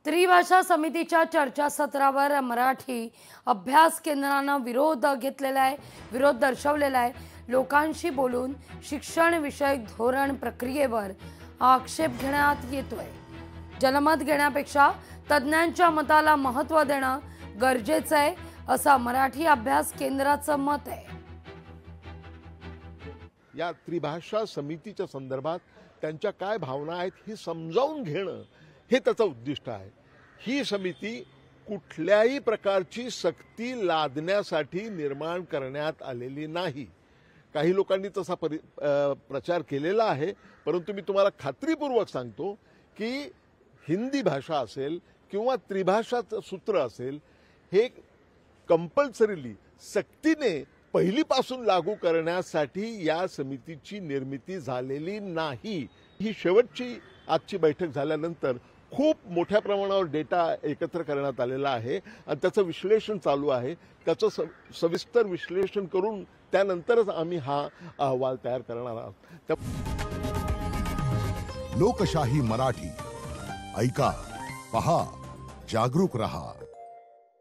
त्रिभाषा समितीच्या चर्चासत्रावर मराठी अभ्यास केंद्रानं विरोध घेतलेला आहे, विरोध दर्शवलेला आहे। लोकांशी बोलून शिक्षण विषयक धोरण प्रक्रियेवर आक्षेप घेण्यात येतोय। जनमत घेण्यापेक्षा तज्ञांच्या मताला महत्त्व देणं गरजेचं आहे, असं मराठी अभ्यास केंद्राचं मत आहे। या त्रिभाषा समितीच्या संदर्भात त्यांच्या काय भावना आहेत हे समजावून घेणं हे त्याचं उद्दिष्ट आहे। ही समिती कुठल्याही प्रकारची सक्ती लादण्यासाठी निर्माण करण्यात आलेली नाही। काही लोकांनी तसा प्रचार केलेला आहे, परंतु मी तुम्हाला खात्रीपूर्वक सांगतो की हिंदी भाषा असेल किंवा त्रिभाषा सूत्र असेल हे कंपल्सरीली सक्तीने पहिलीपासून लागू करण्यासाठी या समितीची निर्मिती झालेली नाही। ही शेवटची आजची बैठक झाल्यानंतर खूप मोठ्या प्रमाणावर डेटा एकत्र करण्यात आलेला आहे आणि त्याचं विश्लेषण चालू आहे। त्याचं सविस्तर विश्लेषण करून त्यानंतरच आम्ही हा अहवाल तयार करणार आहोत। लोकशाही मराठी ऐका, पहा, जागरूक रहा।